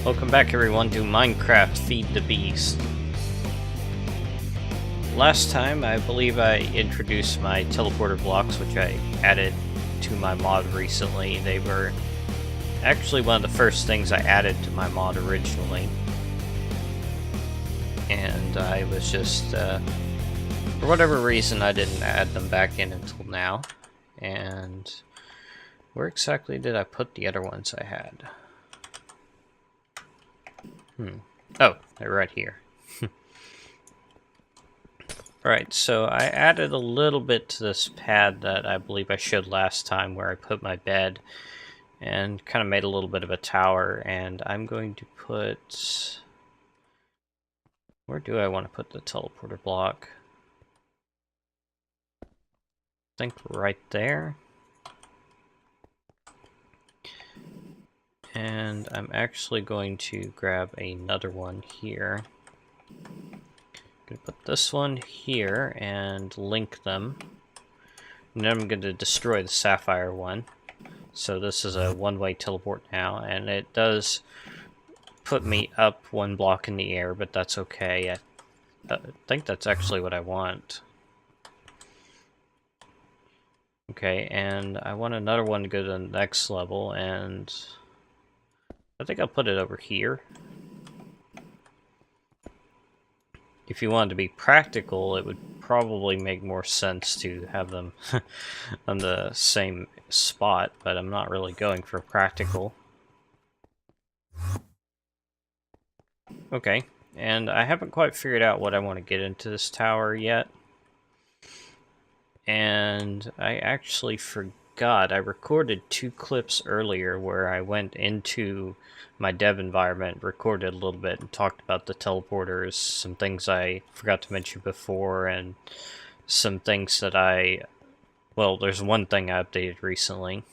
Welcome back everyone to Minecraft Feed the Beast. Last time I believe I introduced my teleporter blocks, which I added to my mod recently. They were actually one of the first things I added to my mod originally. And I was just, for whatever reason, I didn't add them back in until now. And where exactly did I put the other ones I had? Oh, they're right here. Alright, so I added a little bit to this pad that I believe I showed last time where I put my bed and kind of made a little bit of a tower, and I'm going to put... Where do I want to put the teleporter block? I think right there. And I'm actually going to grab another one here. I'm going to put this one here and link them. And then I'm going to destroy the sapphire one. So this is a one-way teleport now, and it does put me up one block in the air, but that's okay. I think that's actually what I want. Okay, and I want another one to go to the next level, and I think I'll put it over here. If you wanted to be practical, it would probably make more sense to have them on the same spot, but I'm not really going for practical. Okay, and I haven't quite figured out what I want to get into this tower yet. And I actually forgot, I recorded 2 clips earlier where I went into my dev environment, recorded a little bit, and talked about the teleporters, some things I forgot to mention before, and some things that well, there's one thing I updated recently.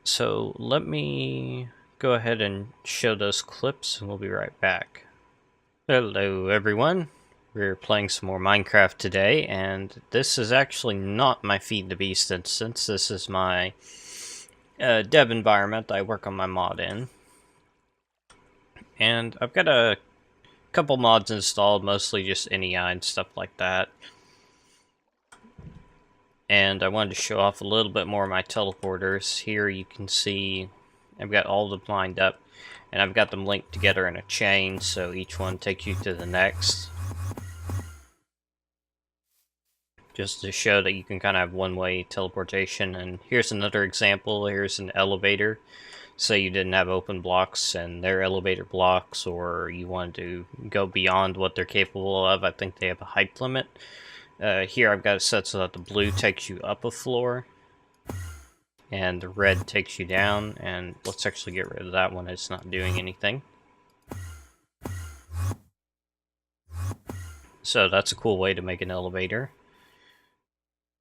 So let me go ahead and show those clips, and we'll be right back. Hello everyone. We're playing some more Minecraft today, and this is actually not my Feed the Beast instance. This is my dev environment that I work on my mod in. And I've got a couple mods installed, mostly just NEI and stuff like that. And I wanted to show off a little bit more of my teleporters. Here you can see I've got all of them lined up, and I've got them linked together in a chain, so each one takes you to the next. Just to show that you can kind of have one-way teleportation. And here's another example. Here's an elevator. Say you didn't have open blocks and they're elevator blocks, or you wanted to go beyond what they're capable of. I think they have a height limit. Here I've got it set so that the blue takes you up a floor and the red takes you down. And let's actually get rid of that one. It's not doing anything. So that's a cool way to make an elevator.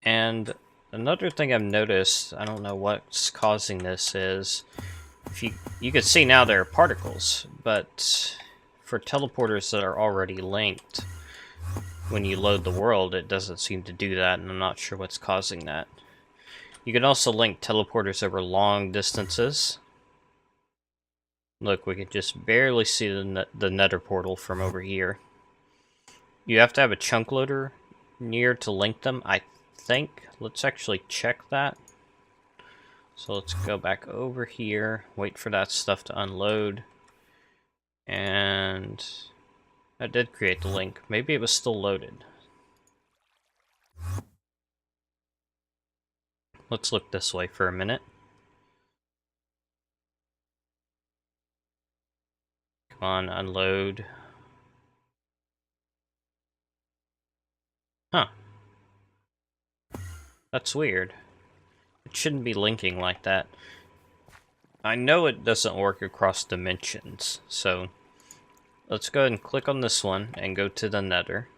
And another thing I've noticed, I don't know what's causing this, is if you can see now there are particles, but for teleporters that are already linked, when you load the world, it doesn't seem to do that, and I'm not sure what's causing that. You can also link teleporters over long distances. Look, we can just barely see the nether portal from over here. You have to have a chunk loader near to link them, I think. Let's actually check that. So let's go back over here, wait for that stuff to unload, and I did create the link. Maybe it was still loaded. Let's look this way for a minute. Come on, unload. Huh. That's weird. It shouldn't be linking like that. I know it doesn't work across dimensions, so let's go ahead and click on this one and go to the nether.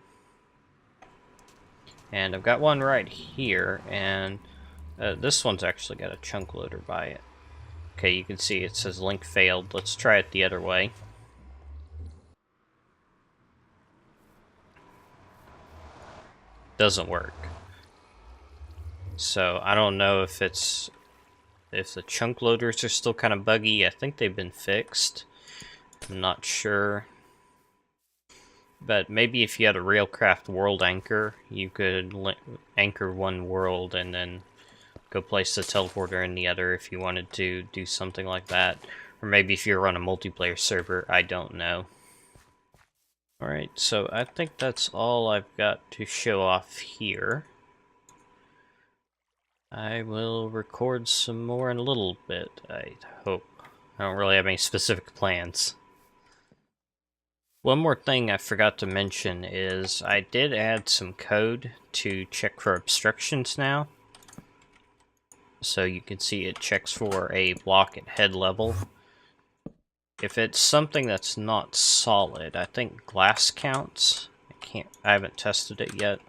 And I've got one right here, and this one's actually got a chunk loader by it. Okay, you can see it says link failed. Let's try it the other way. Doesn't work. So I don't know if it's if the chunk loaders are still kind of buggy. I think they've been fixed. I'm not sure. But maybe if you had a Railcraft world anchor, you could anchor one world and then go place the teleporter in the other if you wanted to do something like that. Or maybe if you're on a multiplayer server, I don't know. Alright, so I think that's all I've got to show off here. I will record some more in a little bit, I hope. I don't really have any specific plans. One more thing I forgot to mention is I did add some code to check for obstructions now. So you can see it checks for a block at head level. If it's something that's not solid, I think glass counts. I haven't tested it yet.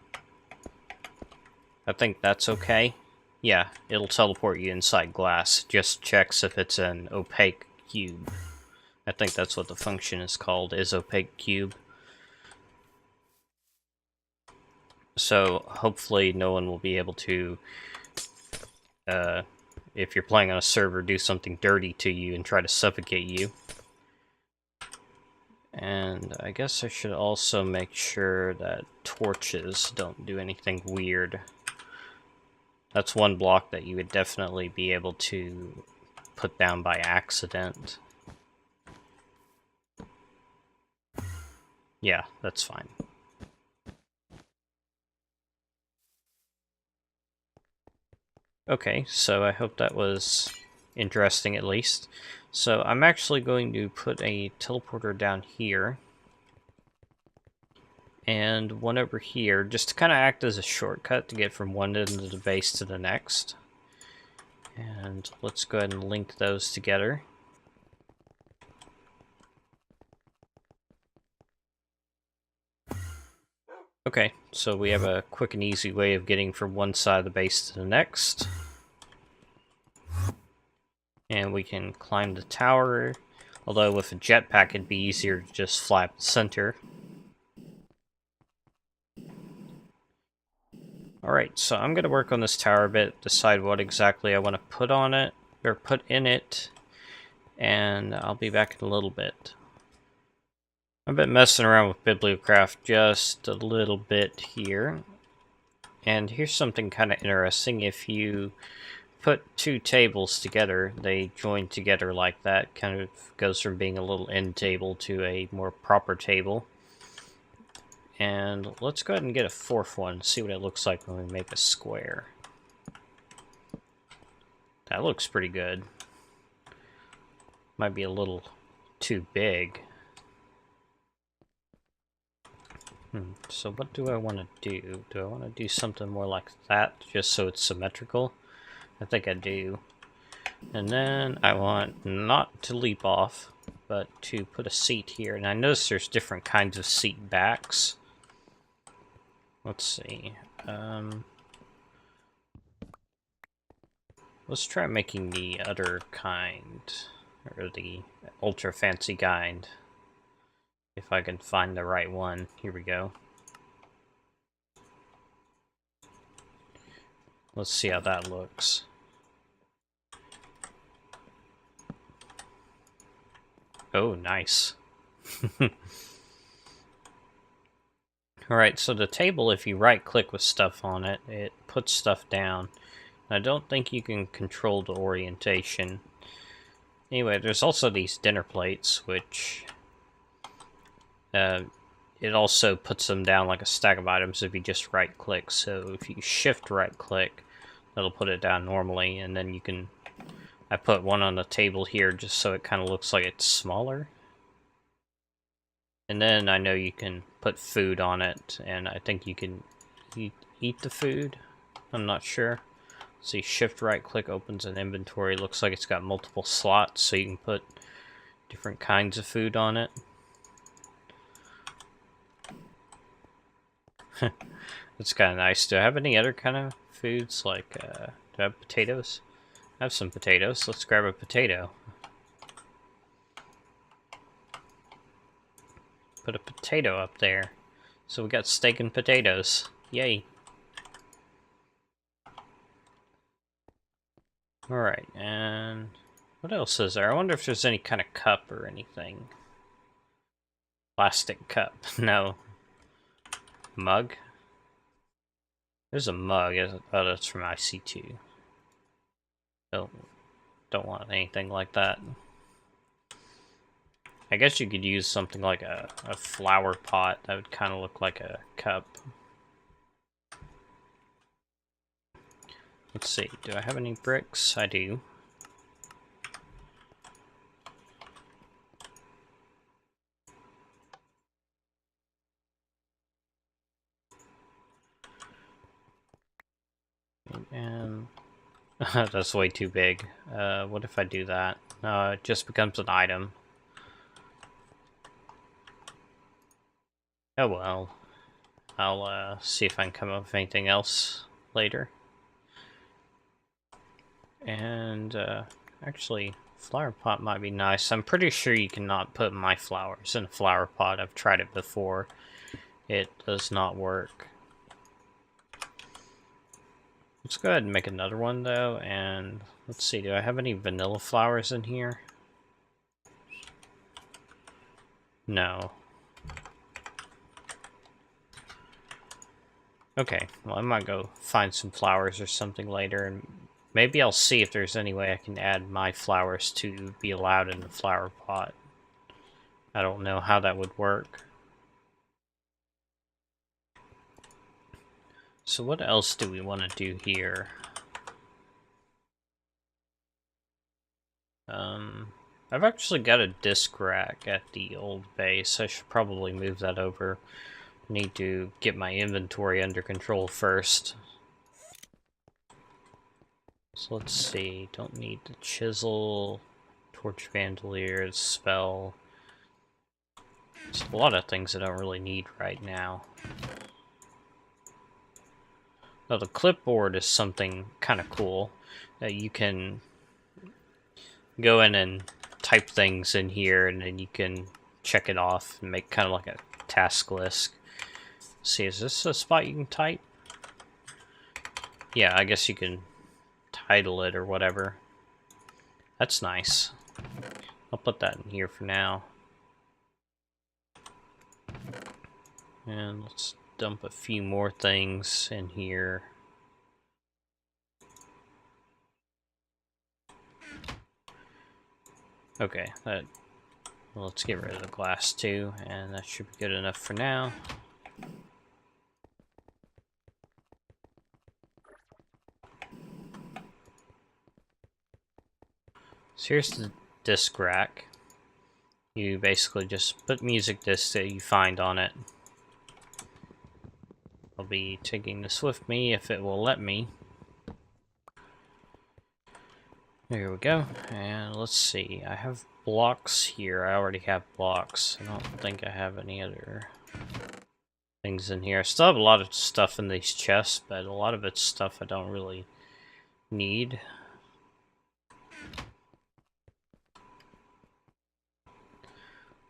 I think that's okay. Yeah, it'll teleport you inside glass. Just checks if it's an opaque cube. I think that's what the function is called, is opaque cube. So hopefully no one will be able to, if you're playing on a server, do something dirty to you and try to suffocate you. And I guess I should also make sure that torches don't do anything weird. That's one block that you would definitely be able to put down by accident. Yeah, that's fine. Okay, so I hope that was interesting at least. So I'm actually going to put a teleporter down here. And one over here, just to kind of act as a shortcut to get from one end of the base to the next. And let's go ahead and link those together. Okay, so we have a quick and easy way of getting from one side of the base to the next. And we can climb the tower, although with a jetpack it'd be easier to just fly up the center. Alright, so I'm going to work on this tower a bit, decide what exactly I want to put on it, or put in it, and I'll be back in a little bit. I've been messing around with Bibliocraft just a little bit here. And here's something kind of interesting. If you put two tables together, they join together like that. Kind of goes from being a little end table to a more proper table. And let's go ahead and get a fourth one, see what it looks like when we make a square. That looks pretty good. Might be a little too big. So what do I want to do? Do I want to do something more like that, just so it's symmetrical? I think I do. And then I want not to leap off, but to put a seat here. And I notice there's different kinds of seat backs. Let's see. Let's try making the other kind, or the ultra fancy kind. If I can find the right one. Here we go. Let's see how that looks. Oh, nice. Alright, so the table, if you right-click with stuff on it, it puts stuff down. I don't think you can control the orientation. Anyway, there's also these dinner plates, which... it also puts them down like a stack of items if you just right-click. So if you shift right-click, that'll put it down normally, and then you can... I put one on the table here just so it kind of looks like it's smaller. And then I know you can put food on it, and I think you can eat the food. I'm not sure. See, shift right-click opens an inventory. Looks like it's got multiple slots, so you can put different kinds of food on it. That's kind of nice. Do I have any other kind of foods? Like, do I have potatoes? I have some potatoes. Let's grab a potato. Put a potato up there. So we got steak and potatoes. Yay. Alright, and what else is there? I wonder if there's any kind of cup or anything. Plastic cup. No. Mug? There's a mug. Oh, that's from IC2. Don't want anything like that. I guess you could use something like a flower pot. That would kind of look like a cup. Let's see. Do I have any bricks? I do. And that's way too big. What if I do that? It just becomes an item. Oh well. I'll see if I can come up with anything else later. And actually, flower pot might be nice. I'm pretty sure you cannot put my flowers in a flower pot. I've tried it before. It does not work. Let's go ahead and make another one though, and let's see, do I have any vanilla flowers in here? No. Okay, well I might go find some flowers or something later, and maybe I'll see if there's any way I can add my flowers to be allowed in the flower pot. I don't know how that would work. So what else do we want to do here? I've actually got a disc rack at the old base. I should probably move that over. Need to get my inventory under control first. So let's see. Don't need the chisel, torch bandolier, spell. There's a lot of things I don't really need right now. Now the clipboard is something kind of cool. You can go in and type things in here, and then you can check it off and make kind of like a task list. See, is this a spot you can type? Yeah, I guess you can title it or whatever. That's nice. I'll put that in here for now. And let's dump a few more things in here. Okay, let's get rid of the glass too, and that should be good enough for now. So here's the disc rack. You basically just put music discs that you find on it. I'll be taking this with me if it will let me. There we go, and let's see, I have blocks here. I already have blocks. I don't think I have any other things in here. I still have a lot of stuff in these chests, but a lot of it's stuff I don't really need.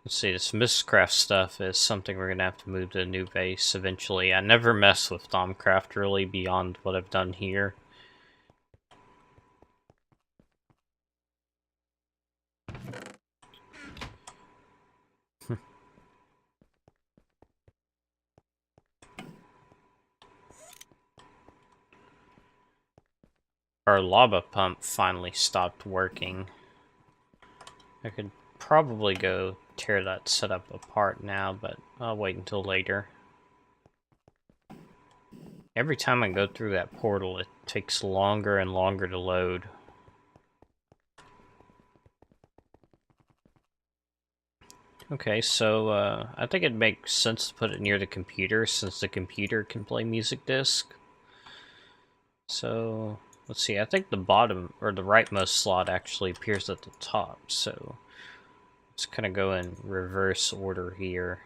Let's see, this Bibliocraft stuff is something we're gonna have to move to a new base eventually. I never mess with Bibliocraft really beyond what I've done here. Our lava pump finally stopped working. I could probably go tear that setup apart now, but I'll wait until later. Every time I go through that portal, it takes longer and longer to load. Okay, so I think it makes sense to put it near the computer, since the computer can play music disc. So let's see, I think the bottom, or the rightmost slot actually appears at the top, so let's kind of go in reverse order here.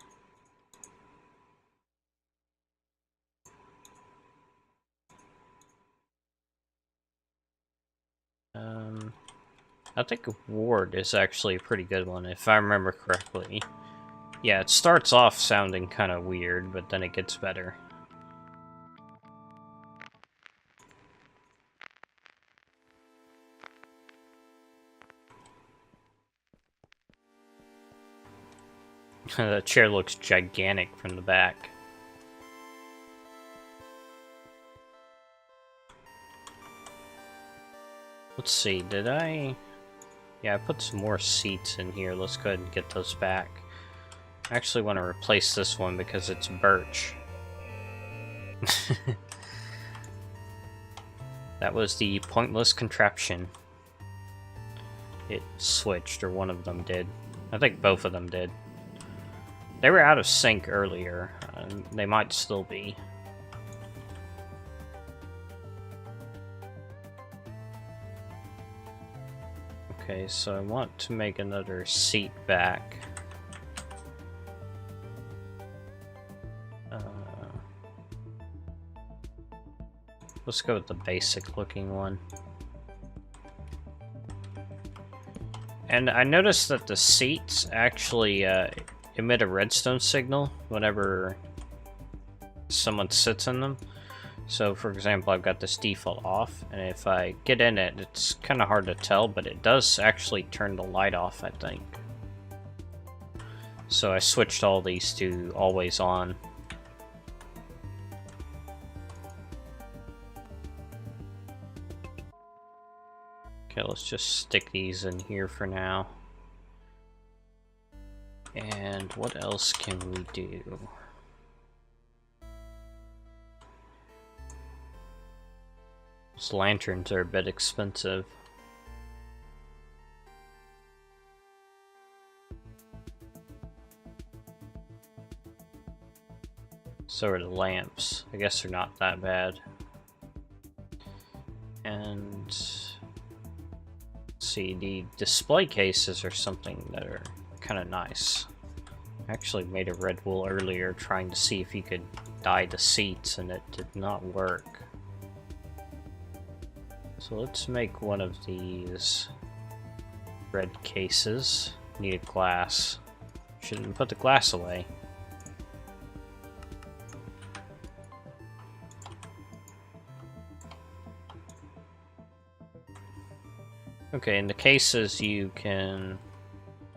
I think Ward is actually a pretty good one, if I remember correctly. Yeah, it starts off sounding kind of weird, but then it gets better. The chair looks gigantic from the back. Let's see, did I... Yeah, I put some more seats in here. Let's go ahead and get those back. I actually want to replace this one because it's birch. That was the pointless contraption. It switched, or one of them did. I think both of them did. They were out of sync earlier. They might still be. Okay, so I want to make another seat back. Let's go with the basic looking one. And I noticed that the seats actually emit a redstone signal whenever someone sits in them. So for example, I've got this default off, and if I get in it, it's kind of hard to tell, but it does actually turn the light off, I think. So I switched all these to always on. Okay, let's just stick these in here for now. And what else can we do? These lanterns are a bit expensive. So are the lamps. I guess they're not that bad. And let's see, the display cases are something that are kind of nice. I actually made a red wool earlier trying to see if you could dye the seats, and it did not work. So let's make one of these red cases. Need glass. Shouldn't put the glass away. Okay, in the cases you can...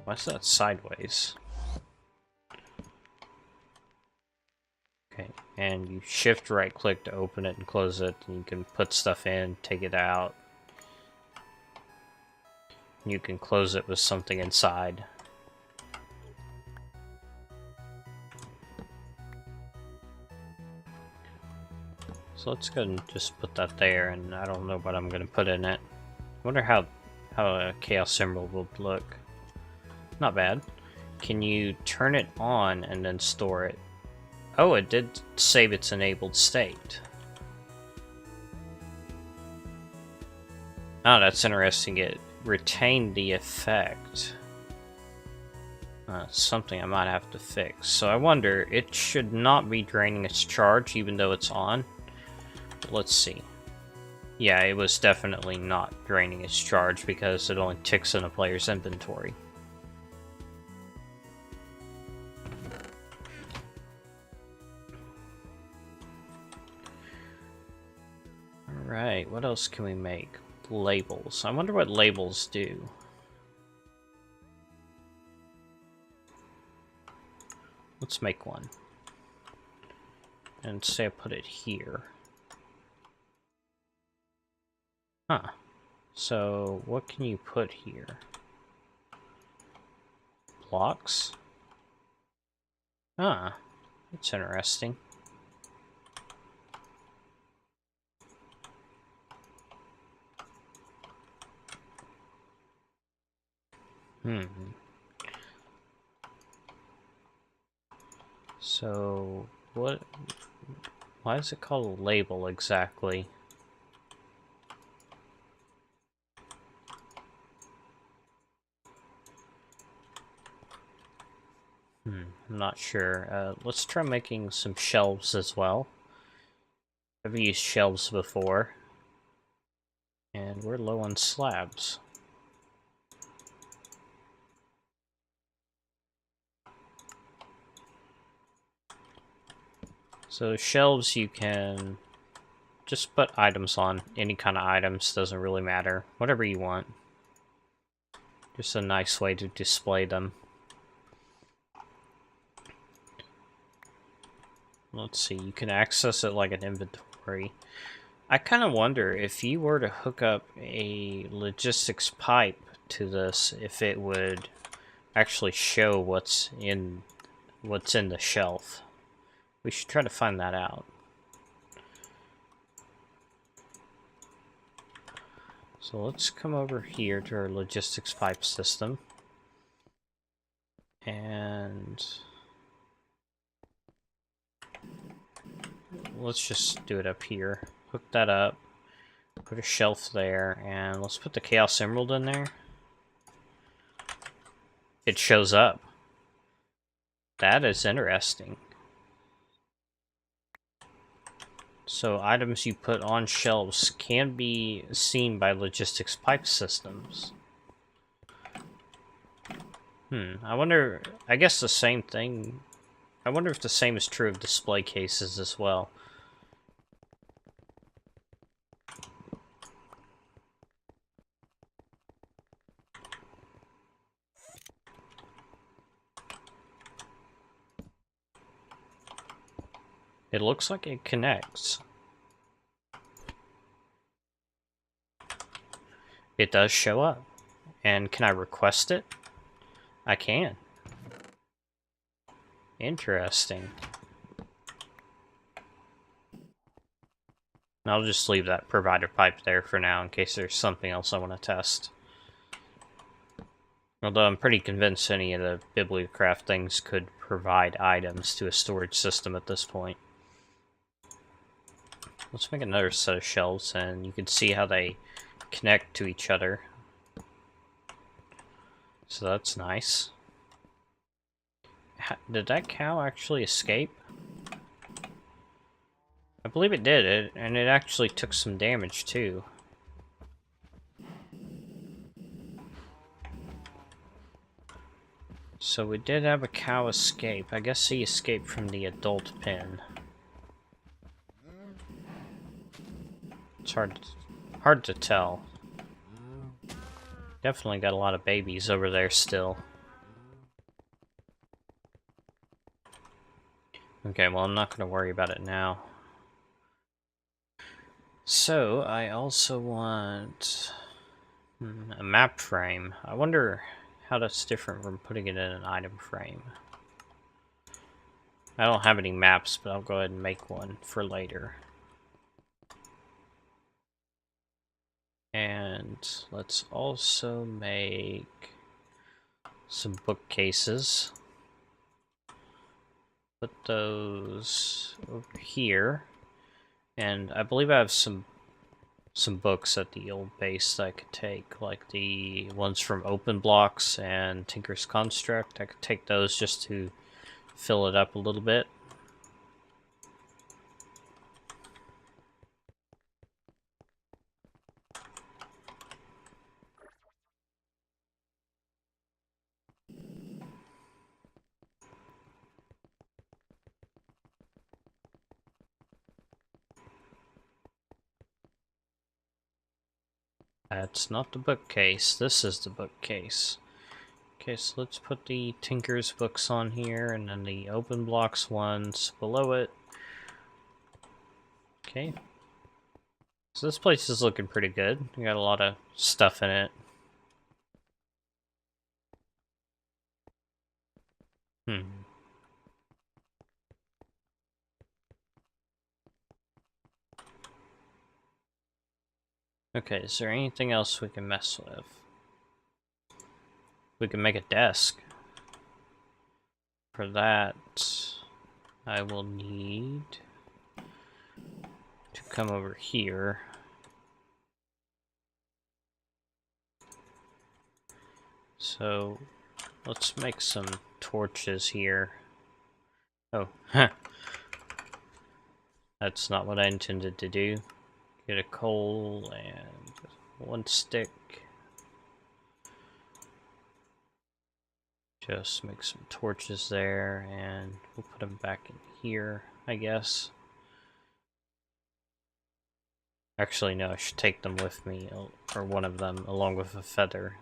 Why's that sideways? Okay, and you shift right click to open it and close it, and you can put stuff in, take it out. You can close it with something inside. So let's go and just put that there, and I don't know what I'm going to put in it. I wonder how a chaos emerald will look. Not bad. Can you turn it on and then store it? Oh, it did save its enabled state. Oh, that's interesting. It retained the effect. Something I might have to fix. So I wonder, it should not be draining its charge even though it's on. But let's see. Yeah, it was definitely not draining its charge because it only ticks in a player's inventory. Alright, what else can we make? Labels. I wonder what labels do. Let's make one. And say I put it here. Huh. So, what can you put here? Blocks? Ah, that's interesting. So, why is it called a label exactly? I'm not sure. Let's try making some shelves as well. I've used shelves before. And we're low on slabs. So shelves you can just put items on. Any kind of items, doesn't really matter. Whatever you want. Just a nice way to display them. Let's see, you can access it like an inventory. I kind of wonder if you were to hook up a logistics pipe to this, if it would actually show what's in the shelf. We should try to find that out. So let's come over here to our logistics pipe system. And let's just do it up here. Hook that up. Put a shelf there. And let's put the Chaos Emerald in there. It shows up. That is interesting. So items you put on shelves can be seen by logistics pipe systems. I wonder, I guess the same thing. I wonder if the same is true of display cases as well. It looks like it connects. It does show up. And can I request it? I can. Interesting. I'll just leave that provider pipe there for now in case there's something else I want to test. Although I'm pretty convinced any of the Bibliocraft things could provide items to a storage system at this point. Let's make another set of shelves and you can see how they connect to each other. So that's nice. Did that cow actually escape? I believe it did, and it actually took some damage too. So we did have a cow escape. I guess he escaped from the adult pen. It's hard to tell. Definitely got a lot of babies over there still. Okay, well I'm not going to worry about it now. So, I also want a map frame. I wonder how that's different from putting it in an item frame. I don't have any maps, but I'll go ahead and make one for later. And let's also make some bookcases. Put those over here. And I believe I have some books at the old base that I could take, like the ones from Open Blocks and Tinker's Construct. I could take those just to fill it up a little bit. That's not the bookcase. This is the bookcase. Okay, so let's put the Tinker's books on here, and then the Open Blocks ones below it. Okay. So this place is looking pretty good. We got a lot of stuff in it. Okay, is there anything else we can mess with? We can make a desk. For that, I will need to come over here. So, let's make some torches here. Oh, that's not what I intended to do. Get a coal and one stick. Just make some torches there, and we'll put them back in here, I guess. Actually, no, I should take them with me, or one of them, along with a feather.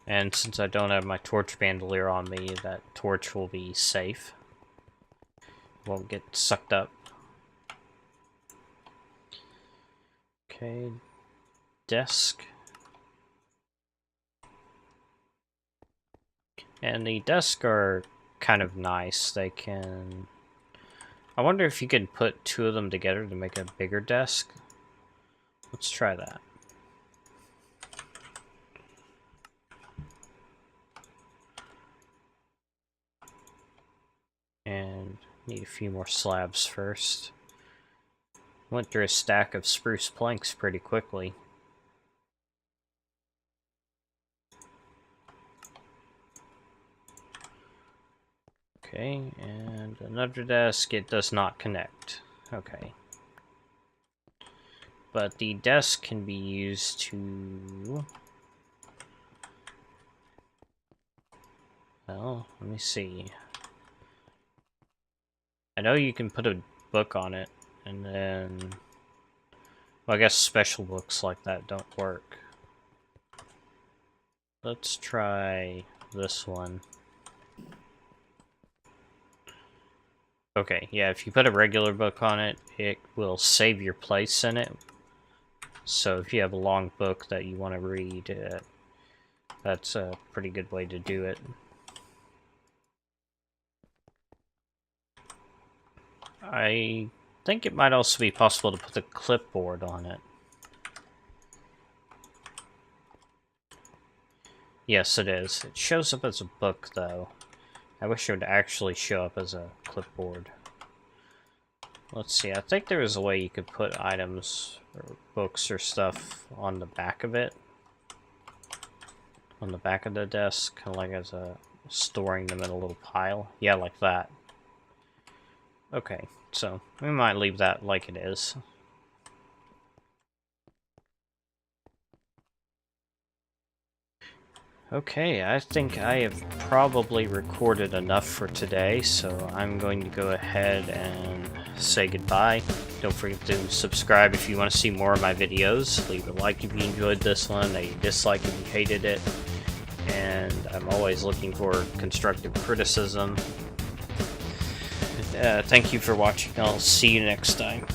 And since I don't have my torch bandolier on me, that torch will be safe. Won't get sucked up. Okay, desk. And the desks are kind of nice. They can... I wonder if you can put two of them together to make a bigger desk. Let's try that. And need a few more slabs first. Went through a stack of spruce planks pretty quickly. Okay, and another desk. It does not connect. Okay. But the desk can be used to... Well, let me see. I know you can put a book on it, and then... Well, I guess special books like that don't work. Let's try this one. Okay, yeah, if you put a regular book on it, it will save your place in it. So if you have a long book that you want to read, that's a pretty good way to do it. I think it might also be possible to put a clipboard on it. Yes, it is. It shows up as a book, though. I wish it would actually show up as a clipboard. Let's see, I think there is a way you could put items or books or stuff on the back of it. On the back of the desk, kind of like as a storing them in a little pile. Yeah, like that. Okay, so we might leave that like it is. Okay, I think I have probably recorded enough for today, so I'm going to go ahead and say goodbye. Don't forget to subscribe if you want to see more of my videos. Leave a like if you enjoyed this one, a dislike if you hated it. And I'm always looking for constructive criticism. Thank you for watching. I'll see you next time.